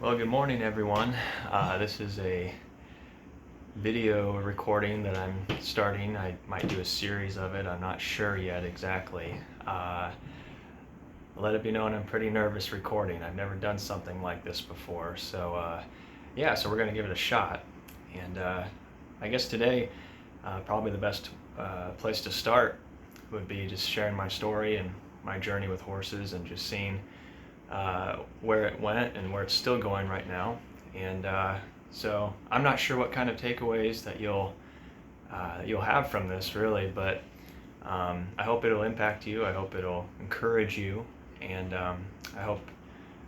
Well, good morning, everyone. This is a video recording that I'm starting. I might do a series of it. I'm not sure yet exactly. Let it be known I'm pretty nervous recording. I've never done something like this before. So we're going to give it a shot. And I guess today, probably the best place to start would be just sharing my story and my journey with horses and just seeing where it went and where it's still going right now. And so I'm not sure what kind of takeaways that you'll have from this really, but I hope it'll impact you. I hope it'll encourage you, and I hope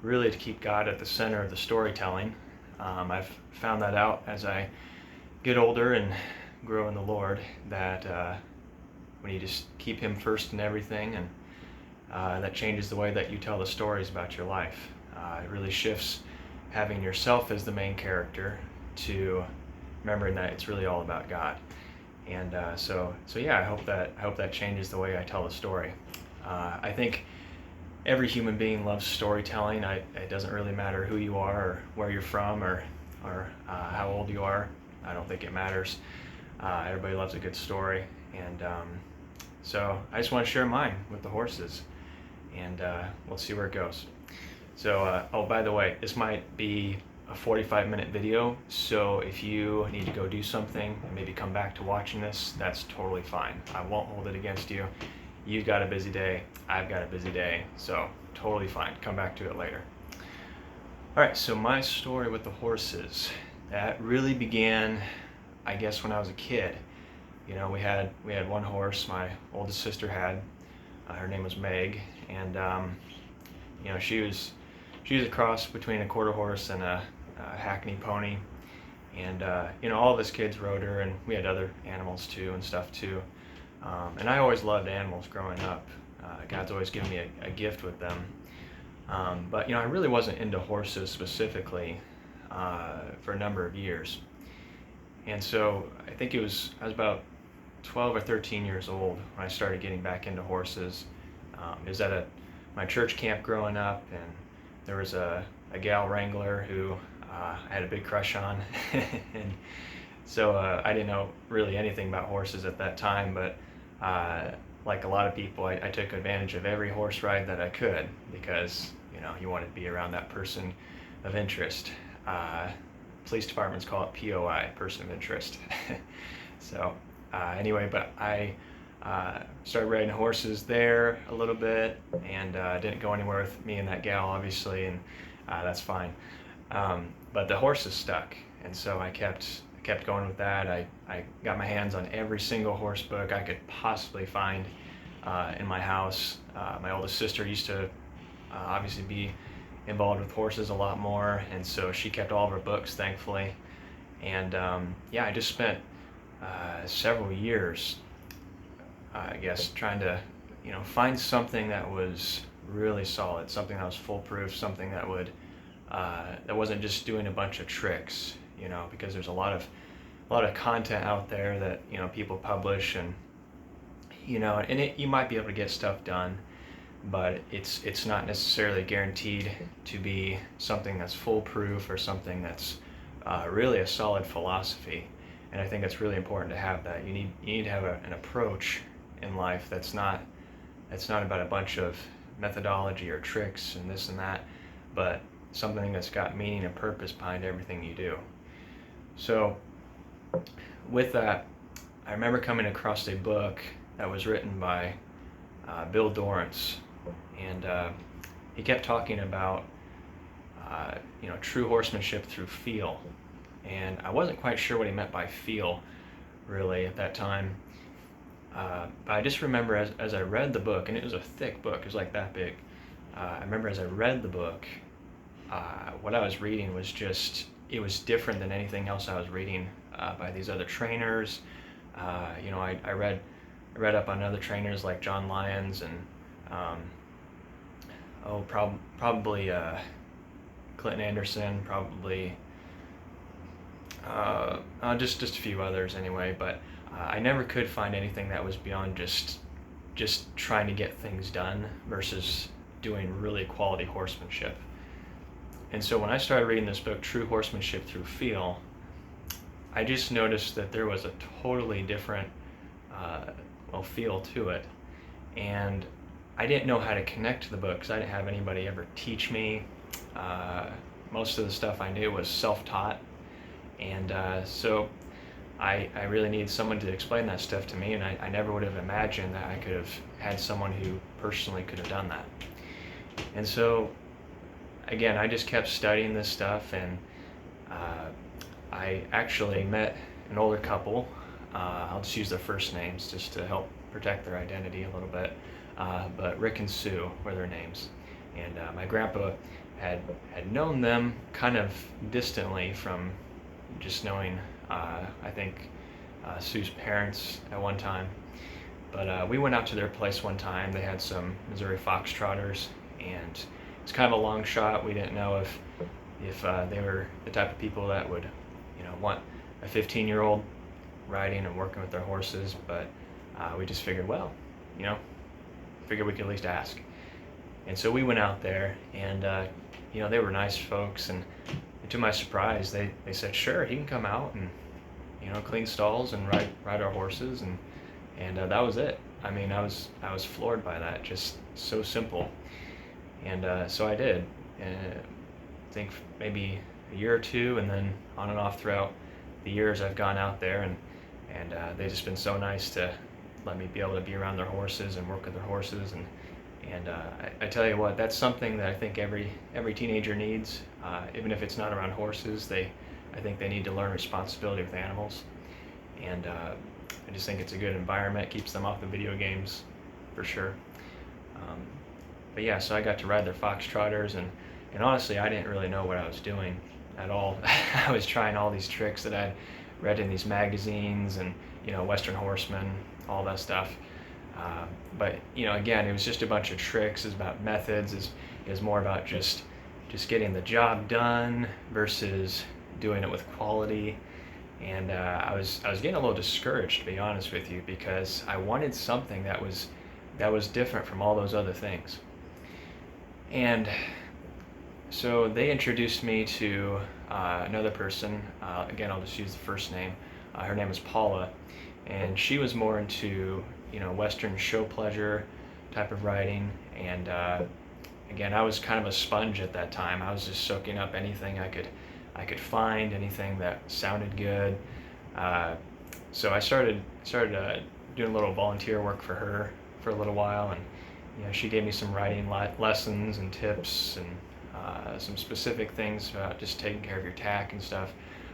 really to keep God at the center of the storytelling. I've found that out as I get older and grow in the Lord, that when you just keep Him first in everything, and that changes the way that you tell the stories about your life. It really shifts having yourself as the main character to remembering that it's really all about God. And I hope that changes the way I tell the story. I think every human being loves storytelling. It doesn't really matter who you are or where you're from or how old you are. I don't think it matters. Everybody loves a good story, and so I just want to share mine with the horses, and we'll see where it goes. So, by the way, this might be a 45-minute video, so if you need to go do something and maybe come back to watching this, that's totally fine. I won't hold it against you. You've got a busy day, I've got a busy day, so totally fine. Come back to it later. All right, so my story with the horses, that really began, I guess, when I was a kid. You know, we had one horse my oldest sister had. Her name was Meg, and she was a cross between a quarter horse and a Hackney pony, and all of us kids rode her, and we had other animals too and stuff too. And I always loved animals growing up. God's always given me a gift with them. But I really wasn't into horses specifically for a number of years. And so I think I was about 12 or 13 years old when I started getting back into horses. It was at my church camp growing up, and there was a gal wrangler who I had a big crush on. And so I didn't know really anything about horses at that time, but like a lot of people, I took advantage of every horse ride that I could, because you wanted to be around that person of interest. Police departments call it POI, person of interest. So anyway, but I started riding horses there a little bit, and didn't go anywhere with me and that gal, obviously, and that's fine. But the horses stuck, and so I kept going with that. I got my hands on every single horse book I could possibly find in my house. My oldest sister used to obviously be involved with horses a lot more, and so she kept all of her books, thankfully. And I just spent several years, I guess, trying to find something that was really solid, something that was foolproof, something that would that wasn't just doing a bunch of tricks, because there's a lot of content out there that people publish, and you might be able to get stuff done, but it's not necessarily guaranteed to be something that's foolproof or something that's really a solid philosophy. And I think it's really important to have that. You need to have an approach in life that's not about a bunch of methodology or tricks and this and that, but something that's got meaning and purpose behind everything you do. So with that, I remember coming across a book that was written by Bill Dorrance, and he kept talking about true horsemanship through feel. And I wasn't quite sure what he meant by feel, really, at that time. But I just remember as I read the book, and it was a thick book, it was like that big. I remember as I read the book, what I was reading was it was different than anything else I was reading by these other trainers. I read up on other trainers like John Lyons and probably Clinton Anderson, probably just a few others anyway, but I never could find anything that was beyond just trying to get things done versus doing really quality horsemanship. And so when I started reading this book, True Horsemanship Through Feel, I just noticed that there was a totally different feel to it. And I didn't know how to connect to the book because I didn't have anybody ever teach me. Most of the stuff I knew was self-taught. And so I really needed someone to explain that stuff to me, and I never would have imagined that I could have had someone who personally could have done that. And so, again, I just kept studying this stuff, and I actually met an older couple. I'll just use their first names just to help protect their identity a little bit. But Rick and Sue were their names. And my grandpa had known them kind of distantly from just knowing, I think, Sue's parents at one time. But we went out to their place one time. They had some Missouri Foxtrotters, and it's kind of a long shot. We didn't know if they were the type of people that would, want a 15-year-old riding and working with their horses. But we just figured, well, figured we could at least ask. And so we went out there, and they were nice folks, and to my surprise, they said, sure, he can come out and clean stalls and ride our horses, and that was it. I mean, I was floored by that, just so simple. And so I did. And I think maybe a year or two, and then on and off throughout the years I've gone out there, and they've just been so nice to let me be able to be around their horses and work with their horses. And I tell you what, that's something that I think every teenager needs, even if it's not around horses. I think they need to learn responsibility with animals, and I just think it's a good environment, keeps them off the video games, for sure. But yeah, so I got to ride their Foxtrotters, and honestly, I didn't really know what I was doing at all. I was trying all these tricks that I'd read in these magazines, and Western Horseman, all that stuff. But again, it was just a bunch of tricks. It's about methods. Is more about just getting the job done versus doing it with quality. And I was getting a little discouraged, to be honest with you, because I wanted something that was different from all those other things. And so they introduced me to another person. Again, I'll just use the first name. Her name is Paula, and she was more into Western show pleasure type of riding. And again, I was kind of a sponge at that time. I was just soaking up anything I could find, anything that sounded good. So I started doing a little volunteer work for her for a little while, and she gave me some riding lessons and tips, and some specific things about just taking care of your tack and stuff.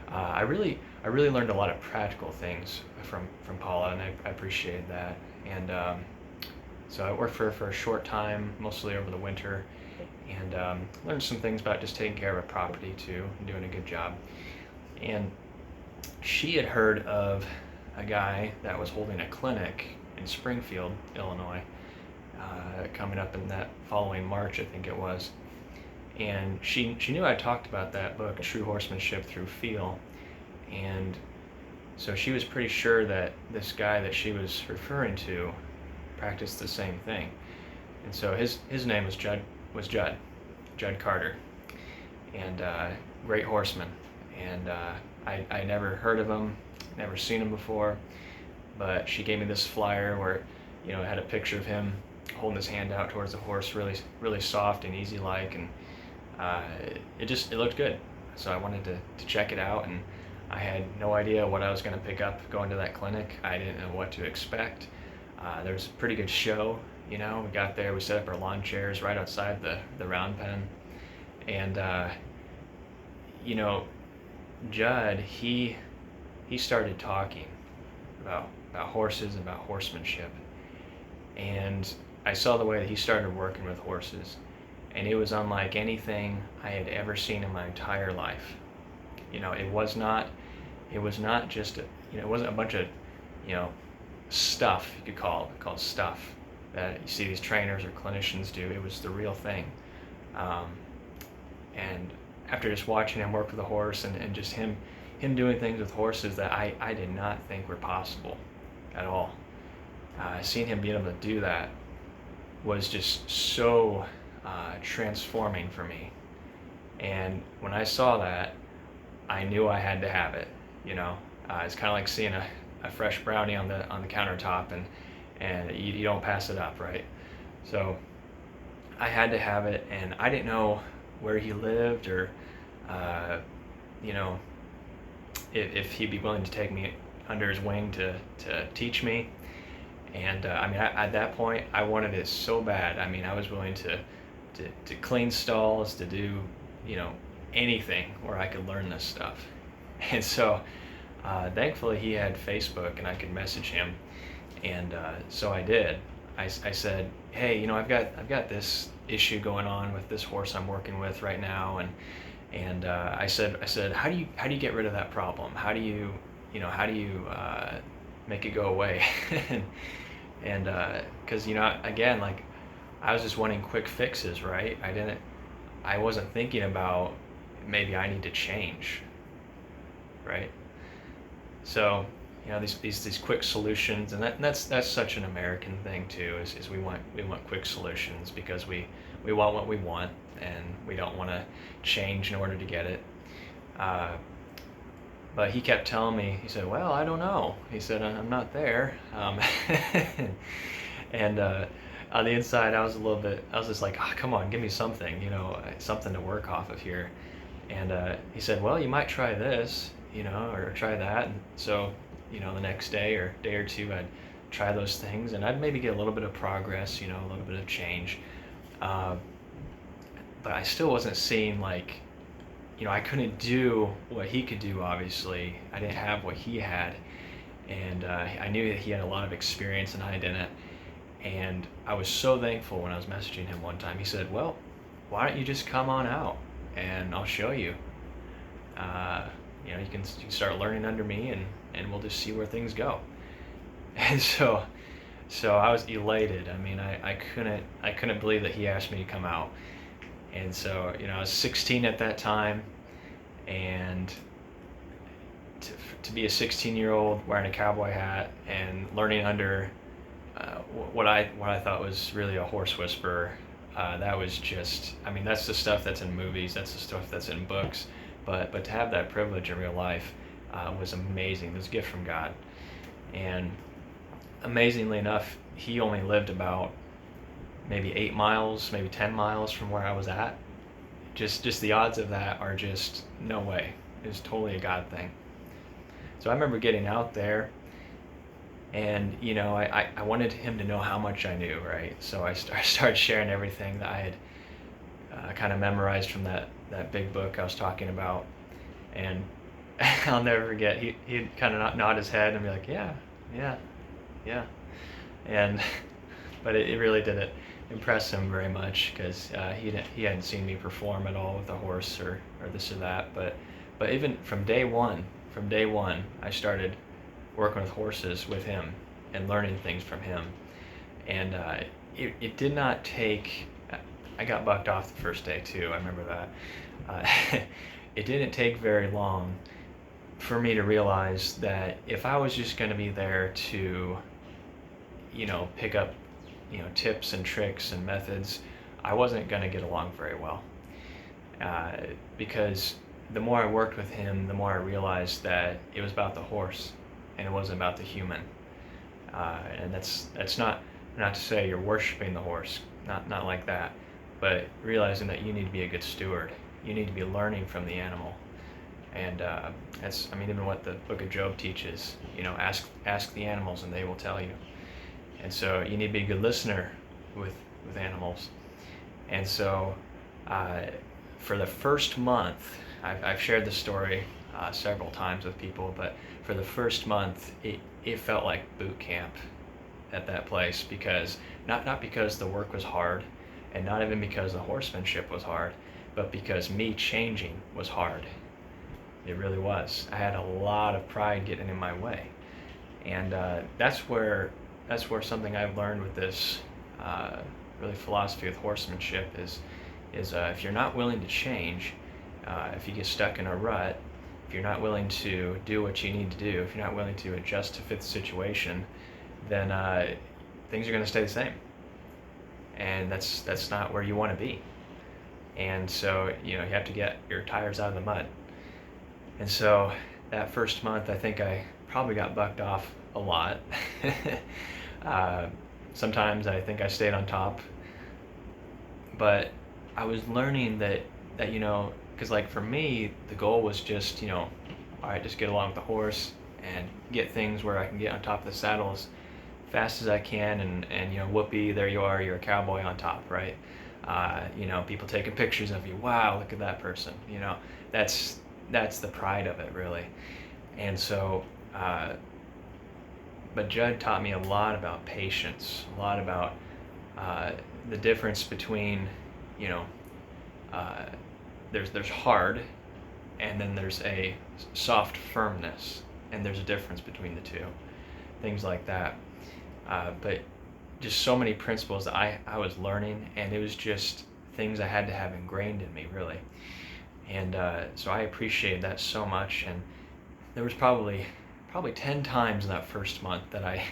I really learned a lot of practical things from Paula, and I appreciated that. And so I worked for her for a short time, mostly over the winter, and learned some things about just taking care of a property too, and doing a good job. And she had heard of a guy that was holding a clinic in Springfield, Illinois, coming up in that following March, I think it was. And she knew I talked about that book, True Horsemanship Through Feel, and so she was pretty sure that this guy that she was referring to practiced the same thing. And so his name was Judd Carter, and great horseman. And I never heard of him, never seen him before, but she gave me this flyer where it had a picture of him holding his hand out towards the horse, really soft and easy like, and it looked good. So I wanted to check it out, and I had no idea what I was going to pick up going to that clinic. I didn't know what to expect. There was a pretty good show. We got there, we set up our lawn chairs right outside the round pen, and Judd, he started talking about horses and about horsemanship, and I saw the way that he started working with horses, and it was unlike anything I had ever seen in my entire life. It was not just it wasn't a bunch of stuff, you could call it stuff that you see these trainers or clinicians do. It was the real thing. And after just watching him work with a horse, and just him doing things with horses that I did not think were possible at all, seeing him be able to do that was just so transforming for me. And when I saw that, I knew I had to have it. You know, it's kind of like seeing a fresh brownie on the countertop, and you don't pass it up, right? So I had to have it, and I didn't know where he lived, or uh, you know, if he'd be willing to take me under his wing to teach me. And I mean, at that point, I wanted it so bad. I mean, I was willing to clean stalls, to do, you know, anything where I could learn this stuff. And so, thankfully, he had Facebook, and I could message him. And so I did. I said, hey, you know, I've got this issue going on with this horse I'm working with right now, and I said, how do you get rid of that problem? How do you, how do you make it go away? and because again, like, I was just wanting quick fixes, right? I wasn't thinking about maybe I need to change, right? So, these quick solutions, and that's such an American thing too. Is we want quick solutions because we want what we want, and we don't want to change in order to get it. Uh, but he kept telling me. He said, "Well, I don't know." He said, "I'm not there." And on the inside, I was just like, oh, "Come on, give me something, something to work off of here." And he said, "Well, you might try this, or try that." And so, the next day or two, I'd try those things, and I'd maybe get a little bit of progress, a little bit of change. Uh, but I still wasn't seeing, like, I couldn't do what he could do, obviously. I didn't have what he had. And I knew that he had a lot of experience and I didn't. And I was so thankful when I was messaging him one time. He said, "Well, why don't you just come on out and I'll show you. You can start learning under me, and we'll just see where things go." And so I was elated. I mean, I couldn't believe that he asked me to come out. And so, I was 16 at that time, and to be a 16-year-old wearing a cowboy hat and learning under what I thought was really a horse whisperer, that was just, I mean, that's the stuff that's in movies, that's the stuff that's in books, but to have that privilege in real life was amazing. It was a gift from God. And amazingly enough, he only lived about maybe 8 miles, maybe 10 miles from where I was at. Just the odds of that are just no way. It was totally a God thing. So I remember getting out there, and I wanted him to know how much I knew, right? So I started sharing everything that I had kind of memorized from that big book I was talking about. And I'll never forget, he'd kind of nod his head and be like, yeah, yeah, yeah. And but it really didn't impress him very much, because he hadn't seen me perform at all with a horse or this or that. But even from day one, I started working with horses with him and learning things from him. And it did not take. I got bucked off the first day too. I remember that. It didn't take very long for me to realize that if I was just going to be there to, pick up, tips and tricks and methods, I wasn't going to get along very well. Because the more I worked with him, the more I realized that it was about the horse, and it wasn't about the human. And that's not to say you're worshiping the horse, not like that, but realizing that you need to be a good steward. You need to be learning from the animal. And that's, I mean, even what the book of Job teaches, ask the animals and they will tell you. And so you need to be a good listener with animals. And so for the first month, I've shared this story several times with people, but for the first month, it felt like boot camp at that place, because not because the work was hard, and not even because the horsemanship was hard, but because me changing was hard. It really was. I had a lot of pride getting in my way. And that's where something I've learned with this really philosophy of horsemanship is if you're not willing to change, if you get stuck in a rut, if you're not willing to do what you need to do, if you're not willing to adjust to fit the situation, then things are going to stay the same. And that's not where you want to be. And so, you have to get your tires out of the mud. And so that first month, I think I probably got bucked off a lot. uh, Sometimes I think I stayed on top, but I was learning that because like for me, the goal was just all right, just get along with the horse and get things where I can get on top of the saddle as fast as I can, and whoopee, there you are, you're a cowboy on top, right? People taking pictures of you. Wow, look at that person. That's that's the pride of it, really. And so, but Judd taught me a lot about patience, a lot about uh, the difference between, you know, uh, there's hard, and then there's a soft firmness, and there's a difference between the two, things like that. But just so many principles that I was learning, and it was just things I had to have ingrained in me, really. And so I appreciated that so much. And there was probably 10 times in that first month that I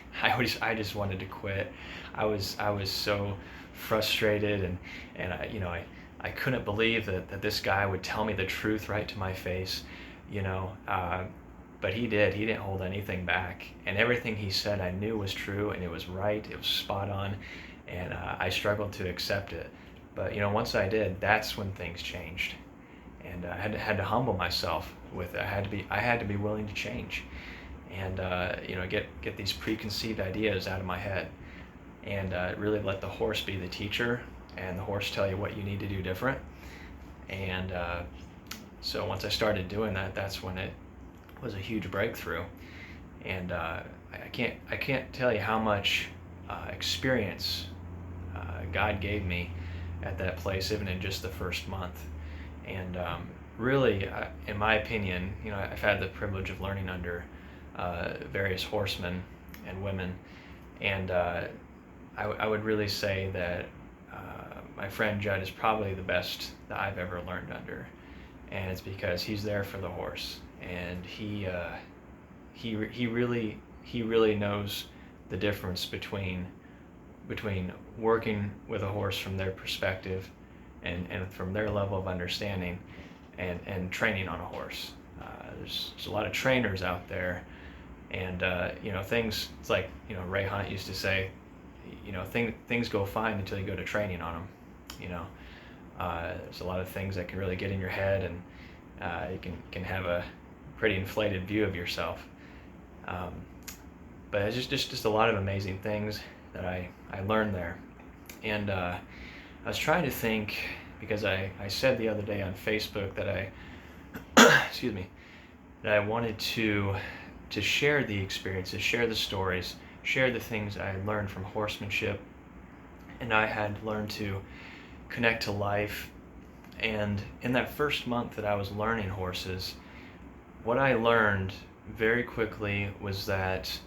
just wanted to quit. I was so frustrated, and I couldn't believe that this guy would tell me the truth right to my face, you know. But he did. He didn't hold anything back, and everything he said I knew was true, and it was right. It was spot on, and I struggled to accept it. But once I did, that's when things changed, and I had to humble myself with it. I had to be willing to change, and get these preconceived ideas out of my head, and really let the horse be the teacher, and the horse tell you what you need to do different. And so once I started doing that, that's when it was a huge breakthrough. And I can't tell you how much experience God gave me at that place, even in just the first month. And really, in my opinion, I've had the privilege of learning under various horsemen and women, and I would really say that my friend Judd is probably the best that I've ever learned under, and it's because he's there for the horse, and he really knows the difference between working with a horse from their perspective, and from their level of understanding, and training on a horse. There's a lot of trainers out there, and things. It's like Ray Hunt used to say, things go fine until you go to training on them. There's a lot of things that can really get in your head, and you can have a pretty inflated view of yourself. Um, but it's just a lot of amazing things that I learned there. And I was trying to think, because I said the other day on Facebook that excuse me, that I wanted to share the experiences, share the stories, share the things I had learned from horsemanship, and I had learned to connect to life. And in that first month that I was learning horses, what I learned very quickly was that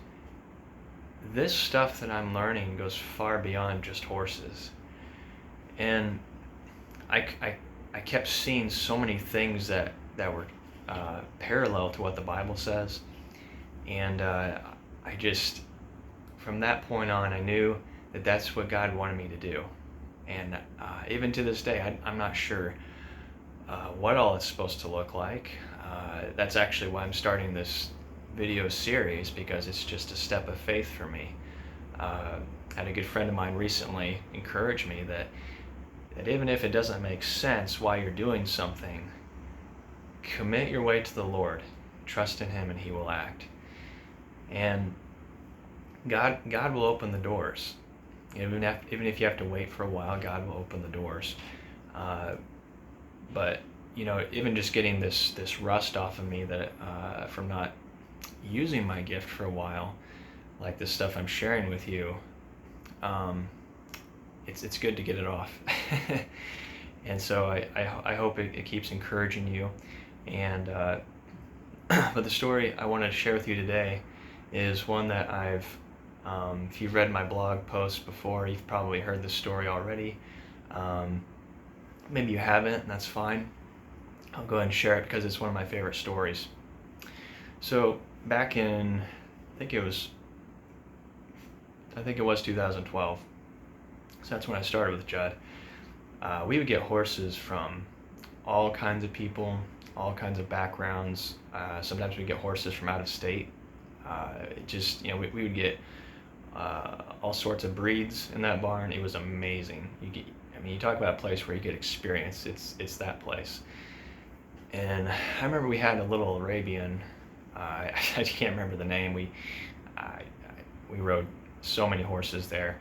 this stuff that I'm learning goes far beyond just horses. And I kept seeing so many things that were parallel to what the Bible says. And I just, from that point on, I knew that that's what God wanted me to do. And even to this day, I'm not sure what all it's supposed to look like. That's actually why I'm starting this video series, because it's just a step of faith for me. I had a good friend of mine recently encourage me that even if it doesn't make sense why you're doing something, commit your way to the Lord, trust in Him, and He will act. And God will open the doors. Even if you have to wait for a while, God will open the doors. But even just getting this rust off of me that from not using my gift for a while, like this stuff I'm sharing with you, it's good to get it off. And so I hope it keeps encouraging you. And but the story I wanted to share with you today is one that if you've read my blog post before, you've probably heard this story already. Maybe you haven't, and that's fine. I'll go ahead and share it because it's one of my favorite stories. So back in, I think it was 2012. So that's when I started with Judd. we would get horses from all kinds of people, all kinds of backgrounds. Sometimes we get horses from out of state. It just, we would get all sorts of breeds in that barn. It was amazing. You talk about a place where you get experience. It's that place. And I remember we had a little Arabian. I can't remember the name. We rode so many horses there,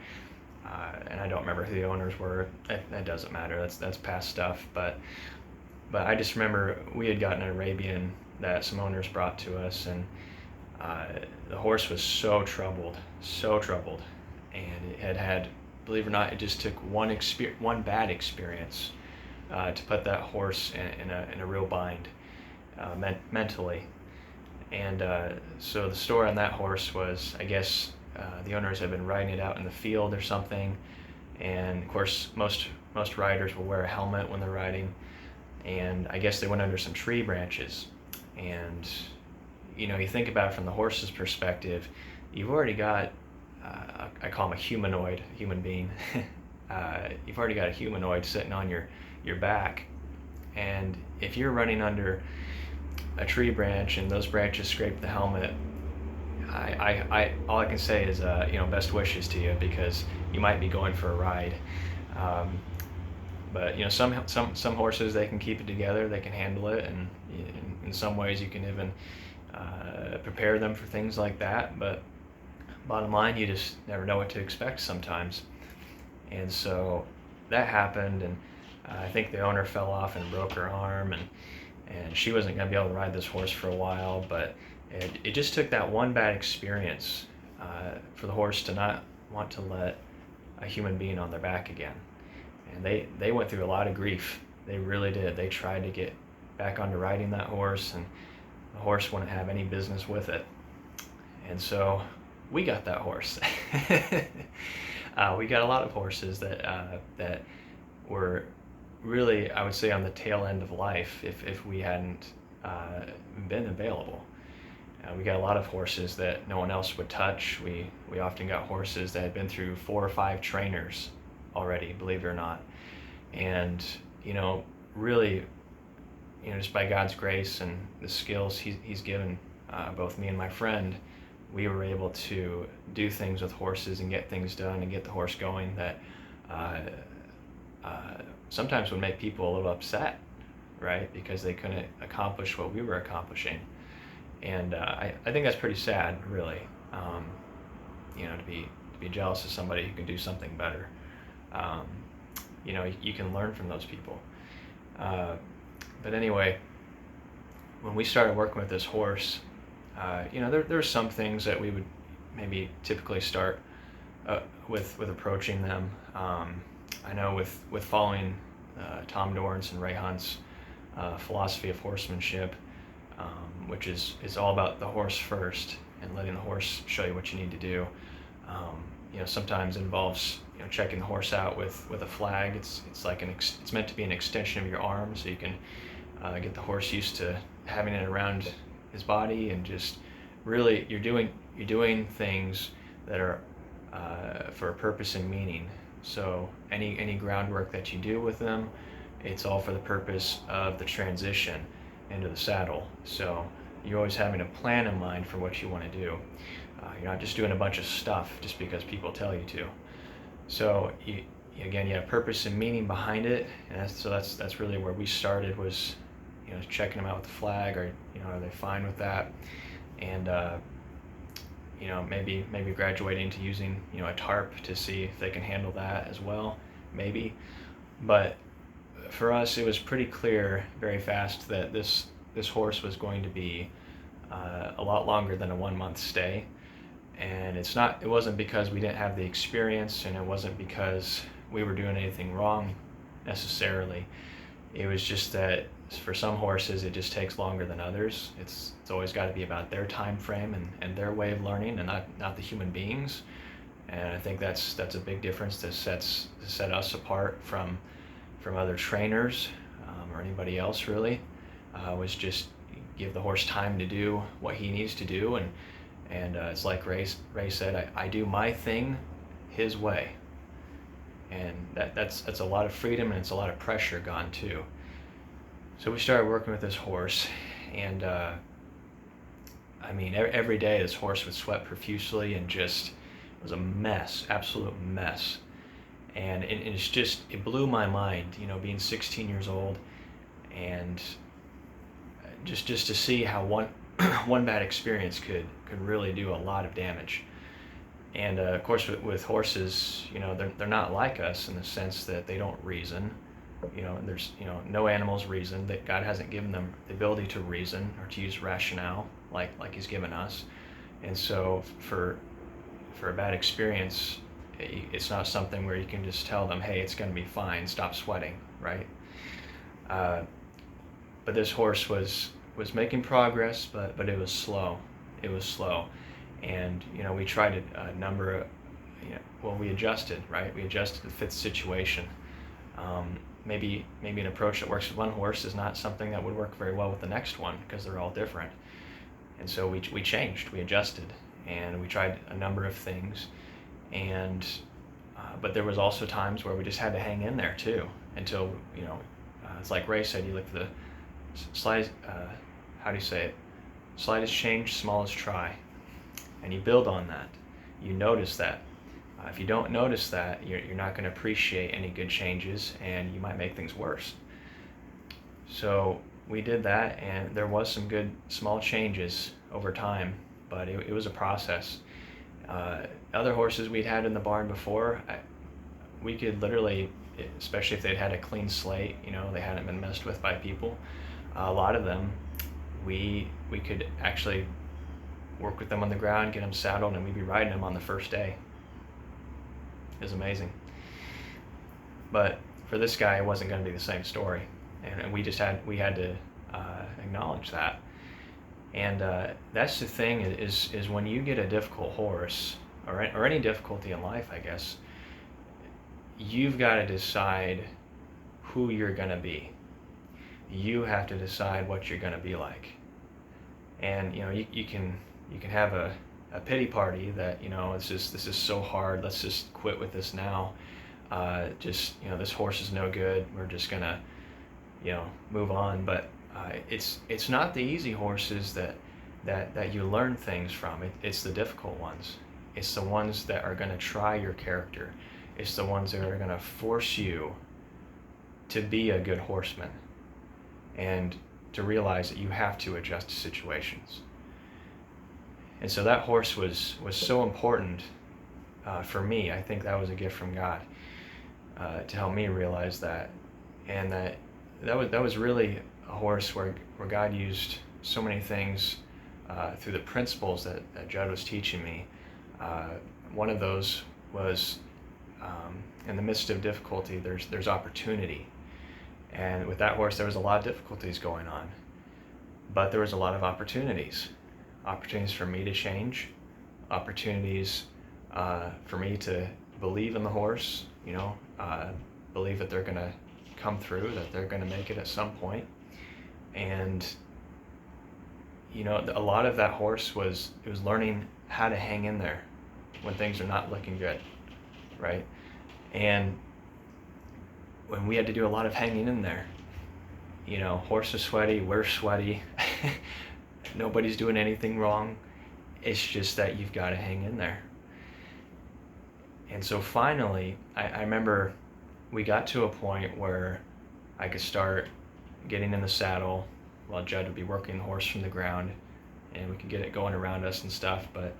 and I don't remember who the owners were. That doesn't matter. That's past stuff. But I just remember we had gotten an Arabian that some owners brought to us, and the horse was so troubled, and it had, believe it or not, it just took one bad experience to put that horse in a real bind mentally. And so the story on that horse was, I guess the owners had been riding it out in the field or something, and of course most riders will wear a helmet when they're riding, and I guess they went under some tree branches. And you think about it from the horse's perspective, you've already got I call him a human being. You've already got a humanoid sitting on your back, and if you're running under a tree branch and those branches scrape the helmet, I all I can say is best wishes to you, because you might be going for a ride. But some horses, they can keep it together, they can handle it, and in some ways you can even prepare them for things like that. But bottom line, you just never know what to expect sometimes. And so that happened, and I think the owner fell off and broke her arm, and she wasn't going to be able to ride this horse for a while. But it just took that one bad experience for the horse to not want to let a human being on their back again. And they went through a lot of grief. They really did. They tried to get back onto riding that horse, and the horse wouldn't have any business with it. And so we got that horse. We got a lot of horses that were really, I would say, on the tail end of life if we hadn't been available. We got a lot of horses that no one else would touch. We often got horses that had been through 4 or 5 trainers already, believe it or not. And really, just by God's grace and the skills he's given both me and my friend, we were able to do things with horses and get things done and get the horse going that sometimes would make people a little upset, right? Because they couldn't accomplish what we were accomplishing. And I think that's pretty sad, really, to be jealous of somebody who can do something better. You can learn from those people. But anyway, when we started working with this horse, there's some things that we would maybe typically start with approaching them. I know with following Tom Dorrance and Ray Hunt's philosophy of horsemanship, which is all about the horse first and letting the horse show you what you need to do. Sometimes it involves checking the horse out with a flag. It's like it's meant to be an extension of your arm, so you can get the horse used to having it around his body, and just really you're doing things that are for a purpose and meaning. So any groundwork that you do with them, it's all for the purpose of the transition into the saddle. So you're always having a plan in mind for what you want to do. You're not just doing a bunch of stuff just because people tell you to. So you have purpose and meaning behind it, and that's really where we started, was checking them out with the flag, or are they fine with that, and maybe graduating to using a tarp to see if they can handle that as well, maybe. But for us, it was pretty clear very fast that this horse was going to be a lot longer than a 1-month stay. And it wasn't because we didn't have the experience, and it wasn't because we were doing anything wrong necessarily. It was just that for some horses it just takes longer than others. It's always got to be about their time frame and their way of learning, and not the human beings. And I think that's a big difference that set us apart from other trainers or anybody else, really. Was just give the horse time to do what he needs to do, and it's like Ray said, I do my thing his way. and that's a lot of freedom, and it's a lot of pressure gone too. So we started working with this horse, and I mean, every day this horse would sweat profusely and just, it was a mess, absolute mess. And it blew my mind, being 16 years old, and just to see how one one bad experience could really do a lot of damage. And of course, with horses, they're not like us in the sense that they don't reason. There's no animals reason. That God hasn't given them the ability to reason or to use rationale like He's given us. And so for a bad experience, it's not something where you can just tell them, hey, it's going to be fine, stop sweating, right? But this horse was making progress, but it was slow. It was slow. And we tried a number of, we adjusted, right? We adjusted to fit the situation. Maybe an approach that works with one horse is not something that would work very well with the next one, because they're all different. And so we changed, we adjusted, and we tried a number of things. And but there was also times where we just had to hang in there too, until it's like Ray said, you look for the slightest, how do you say it? Slightest change, smallest try, and you build on that. You notice that. If you don't notice that, you're not going to appreciate any good changes, and you might make things worse. So we did that, and there was some good small changes over time, but it was a process. Other horses we'd had in the barn before, we could literally, especially if they'd had a clean slate, they hadn't been messed with by people, a lot of them, we could actually work with them on the ground, get them saddled, and we'd be riding them on the first day. It was amazing. But for this guy, it wasn't going to be the same story, and we had to acknowledge that. And that's the thing, is when you get a difficult horse, or any difficulty in life, I guess, you've got to decide who you're going to be. You have to decide what you're going to be like. And you can have a pity party that this is so hard, let's just quit with this now. This horse is no good, we're just gonna move on. But it's not the easy horses that you learn things from. It's the difficult ones. It's the ones that are going to try your character. It's the ones that are going to force you to be a good horseman, and to realize that you have to adjust to situations. And so that horse was so important for me. I think that was a gift from God to help me realize that, and that was really a horse where God used so many things through the principles that Judd was teaching me. One of those was, in the midst of difficulty, there's opportunity. And with that horse, there was a lot of difficulties going on, but there was a lot of opportunities for me to change, opportunities for me to believe in the horse, believe that they're going to come through, that they're going to make it at some point. And a lot of that horse was learning how to hang in there when things are not looking good, right? And when we had to do a lot of hanging in there, horse is sweaty, we're sweaty, nobody's doing anything wrong. It's just that you've got to hang in there. And so finally, I remember we got to a point where I could start getting in the saddle while Judd would be working the horse from the ground, and we could get it going around us and stuff. But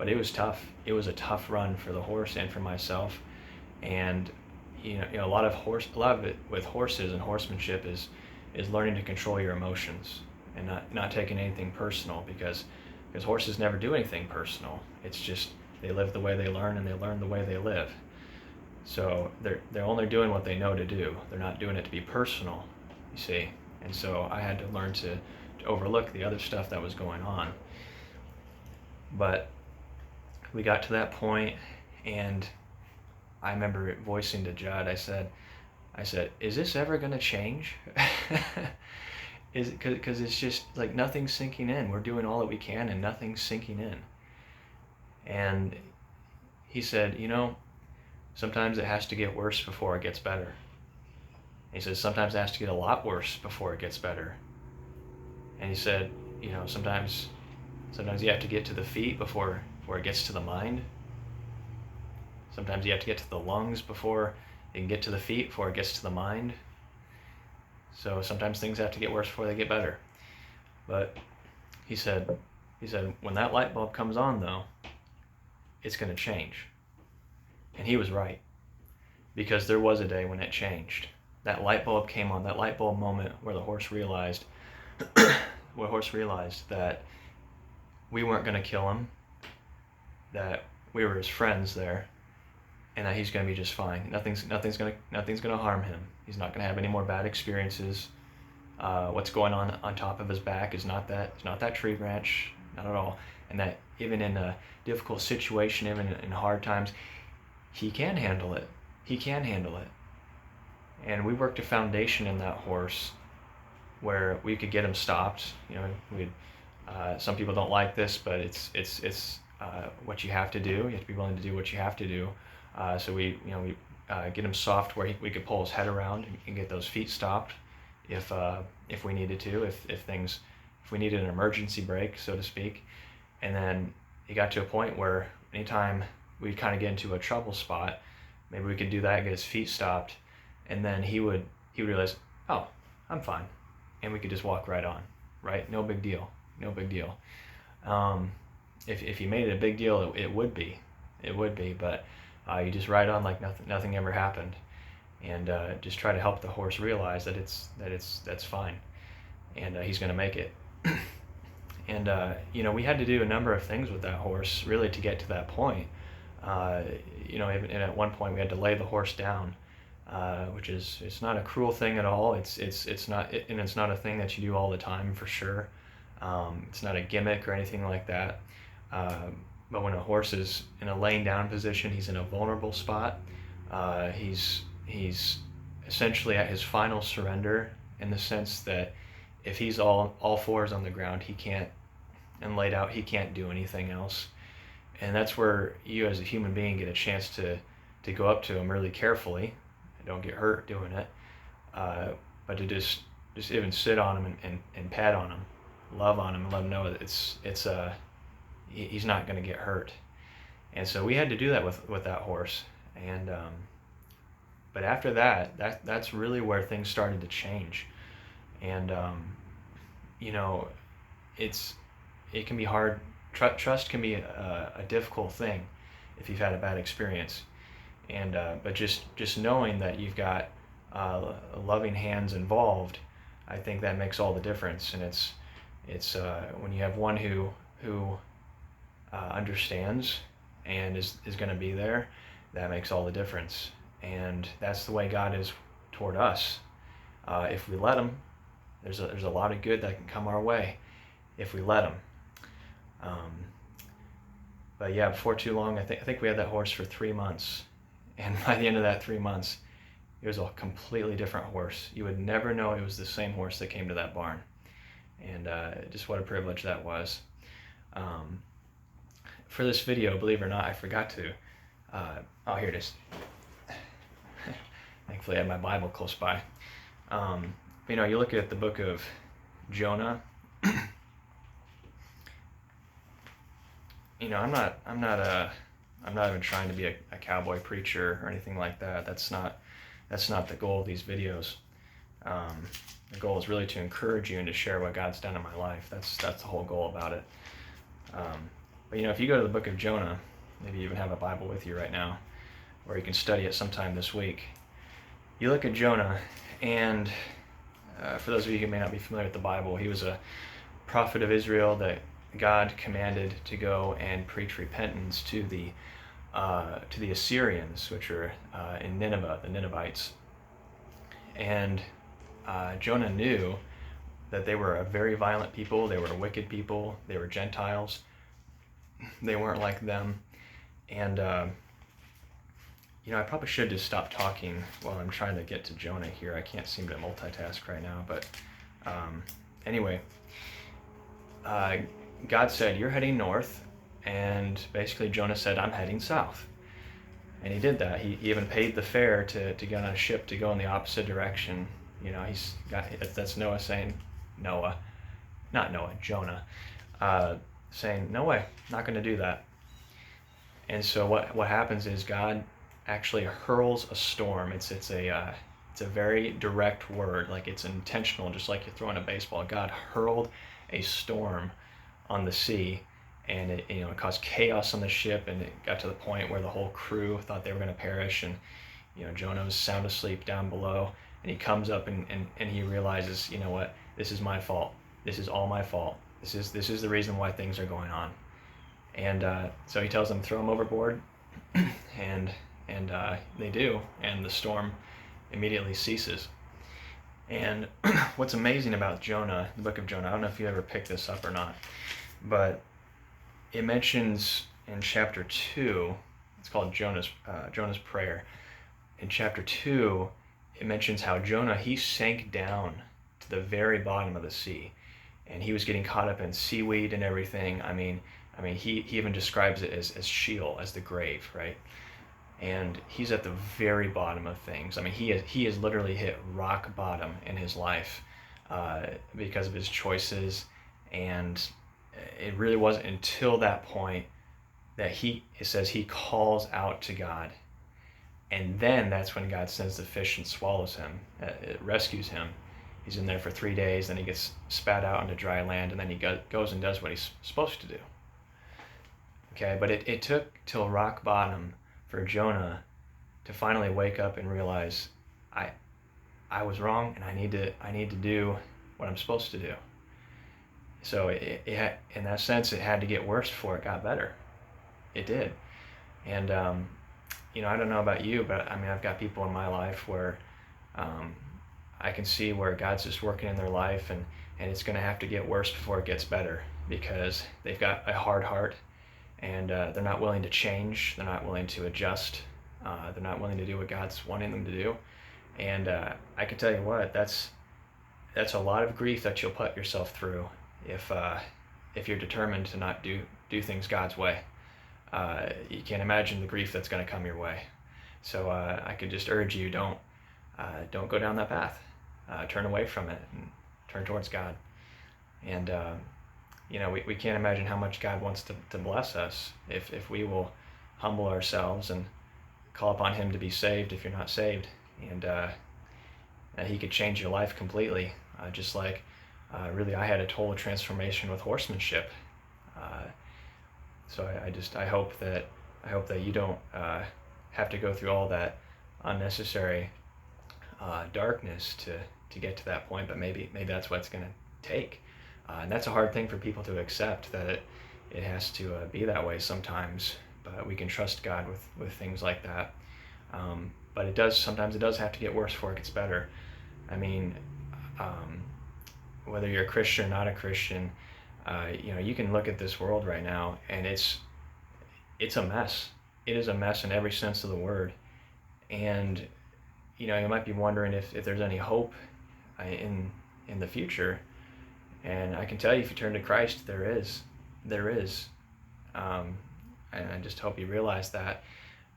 it was tough. It was a tough run for the horse and for myself. And a lot of it with horses and horsemanship is learning to control your emotions and not taking anything personal, because horses never do anything personal. It's just they live the way they learn, and they learn the way they live. So they're only doing what they know to do. They're not doing it to be personal, you see. And so I had to learn to overlook the other stuff that was going on. But we got to that point, and I remember voicing to Judd, I said, is this ever going to change? Because it's just like nothing's sinking in. We're doing all that we can, and nothing's sinking in. And he said, sometimes it has to get worse before it gets better. He says sometimes it has to get a lot worse before it gets better. And he said, sometimes you have to get to the feet before it gets to the mind. Sometimes you have to get to the lungs before it can get to the feet, before it gets to the mind. So sometimes things have to get worse before they get better. But he said, when that light bulb comes on, though, it's going to change. And he was right, because there was a day when it changed. That light bulb came on, that light bulb moment where the horse realized, that we weren't going to kill him, that we were his friends there, and that he's going to be just fine. Nothing's going to harm him. He's not going to have any more bad experiences. What's going on top of his back is not that tree branch, not at all. And that even in a difficult situation, even in hard times, he can handle it. He can handle it. And we worked a foundation in that horse where we could get him stopped. Some people don't like this, but it's what you have to do. You have to be willing to do what you have to do. So we get him soft where we could pull his head around and get those feet stopped if we needed to, if we needed an emergency brake, so to speak. And then it got to a point where anytime we'd kind of get into a trouble spot, maybe we could do that, get his feet stopped, and then he would realize, oh, I'm fine, and we could just walk right on, right? No big deal. If you made it a big deal, it would be, but you just ride on like nothing ever happened, and just try to help the horse realize that's fine, and he's going to make it. And we had to do a number of things with that horse really to get to that point. And at one point we had to lay the horse down, which it's not a cruel thing at all. It's not a thing that you do all the time, for sure. It's not a gimmick or anything like that. But when a horse is in a laying down position, he's in a vulnerable spot. He's essentially at his final surrender, in the sense that if he's all fours on the ground, and laid out, he can't do anything else. And that's where you as a human being get a chance to go up to him really carefully. Don't get hurt doing it, but to just even sit on him and pat on him, love on him, and let him know that he's not going to get hurt. And so we had to do that with that horse. And but after that's really where things started to change. And it can be hard. Trust can be a difficult thing if you've had a bad experience. And but just knowing that you've got loving hands involved, I think that makes all the difference. And it's when you have one who understands and is going to be there, that makes all the difference. And that's the way God is toward us. If we let him, there's a lot of good that can come our way if we let him. But yeah, before too long, I think we had that horse for 3 months, and by the end of that 3 months, it was a completely different horse. You would never know it was the same horse that came to that barn. And just what a privilege that was. For this video, believe it or not, I forgot to, here it is. Thankfully I have my Bible close by. You look at the book of Jonah. I'm not even trying to be a cowboy preacher or anything like that. That's not the goal of these videos. The goal is really to encourage you and to share what God's done in my life. That's the whole goal about it. But if you go to the book of Jonah, maybe you even have a Bible with you right now, or you can study it sometime this week. You look at Jonah, and for those of you who may not be familiar with the Bible, he was a prophet of Israel that God commanded to go and preach repentance to the Assyrians, which are in Nineveh, the Ninevites. And Jonah knew that they were a very violent people. They were a wicked people. They were Gentiles. They weren't like them. And I probably should just stop talking while I'm trying to get to Jonah here. I can't seem to multitask right now. But anyway, God said, "You're heading north," and basically Jonah said, "I'm heading south." And he did that. He even paid the fare to get on a ship to go in the opposite direction. That's Noah saying, Jonah, saying, no way, not going to do that. And so what happens is God actually hurls a storm. It's a very direct word, like it's intentional, just like you're throwing a baseball. God hurled a storm on the sea, and it caused chaos on the ship, and it got to the point where the whole crew thought they were going to perish, and Jonah was sound asleep down below, and he comes up and he realizes, you know what, this is my fault. This is all my fault. This is the reason why things are going on. And so he tells them, throw him overboard, and they do, and the storm immediately ceases. And what's amazing about Jonah, the book of Jonah, I don't know if you ever picked this up or not, but it mentions in chapter 2, it's called Jonah's prayer. In chapter 2, it mentions how Jonah, he sank down to the very bottom of the sea, and he was getting caught up in seaweed and everything. I mean, he even describes it as Sheol, as the grave, right? And he's at the very bottom of things. I mean, he has literally hit rock bottom in his life because of his choices, and it really wasn't until that point that it says he calls out to God, and then that's when God sends the fish and swallows him. It rescues him. He's in there for 3 days, then he gets spat out into dry land, and then he goes and does what he's supposed to do. Okay, but it took till rock bottom for Jonah to finally wake up and realize, I was wrong, and I need to do what I'm supposed to do. So in that sense, it had to get worse before it got better. It did. And I don't know about you, but I mean, I've got people in my life where I can see where God's just working in their life, and it's going to have to get worse before it gets better, because they've got a hard heart, and they're not willing to change. They're not willing to adjust. They're not willing to do what God's wanting them to do. And I can tell you what, that's a lot of grief that you'll put yourself through if you're determined to not do things God's way. You can't imagine the grief that's going to come your way. So I could just urge you, don't go down that path. Turn away from it and turn towards God. And we can't imagine how much God wants to bless us if we will humble ourselves and call upon Him to be saved if you're not saved. And He could change your life completely, just like really I had a total transformation with horsemanship. So I hope that you don't have to go through all that unnecessary darkness to get to that point, but maybe that's what it's going to take. And that's a hard thing for people to accept, that it has to be that way sometimes, but we can trust God with things like that. But sometimes it does have to get worse before it gets better. I mean, whether you're a Christian or not a Christian, you can look at this world right now, and it's a mess. It is a mess in every sense of the word. And you might be wondering if there's any hope in the future. And I can tell you, if you turn to Christ, there is. And I just hope you realize that.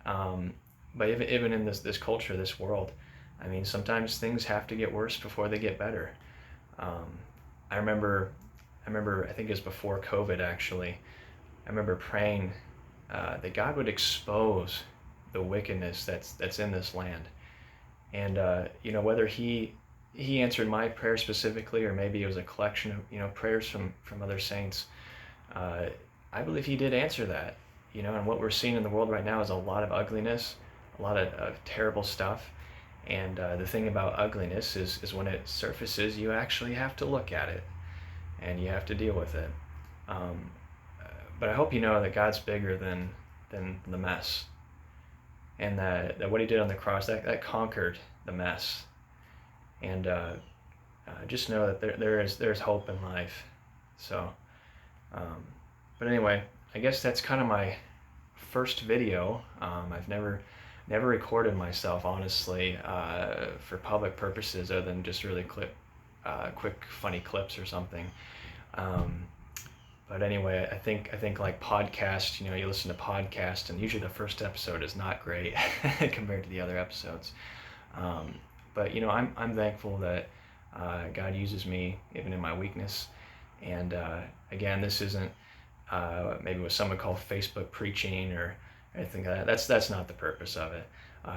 But even in this culture, this world, I mean, sometimes things have to get worse before they get better. I remember, I think it was before COVID, actually. I remember praying that God would expose the wickedness that's in this land. And whether he answered my prayer specifically, or maybe it was a collection of prayers from other saints, I believe He did answer that. And what we're seeing in the world right now is a lot of ugliness, a lot of terrible stuff. And the thing about ugliness is when it surfaces, you actually have to look at it, and you have to deal with it. But I hope you know that God's bigger than the mess, and that what He did on the cross, that conquered the mess. And just know that there's hope in life. So, but anyway, I guess that's kind of my first video. I've never recorded myself, honestly, for public purposes, other than just really quick funny clips or something. But anyway, I think like podcast, you listen to podcast, and usually the first episode is not great compared to the other episodes. Um, but I'm thankful that God uses me even in my weakness. And again, this isn't maybe what some would call Facebook preaching or anything like that. That's not the purpose of it.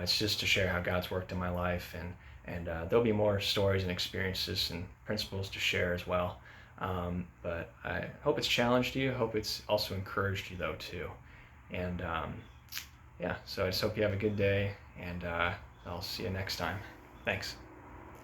It's just to share how God's worked in my life, and there'll be more stories and experiences and principles to share as well. But I hope it's challenged you. Hope it's also encouraged you though too. And yeah, so I just hope you have a good day, and I'll see you next time. Thanks.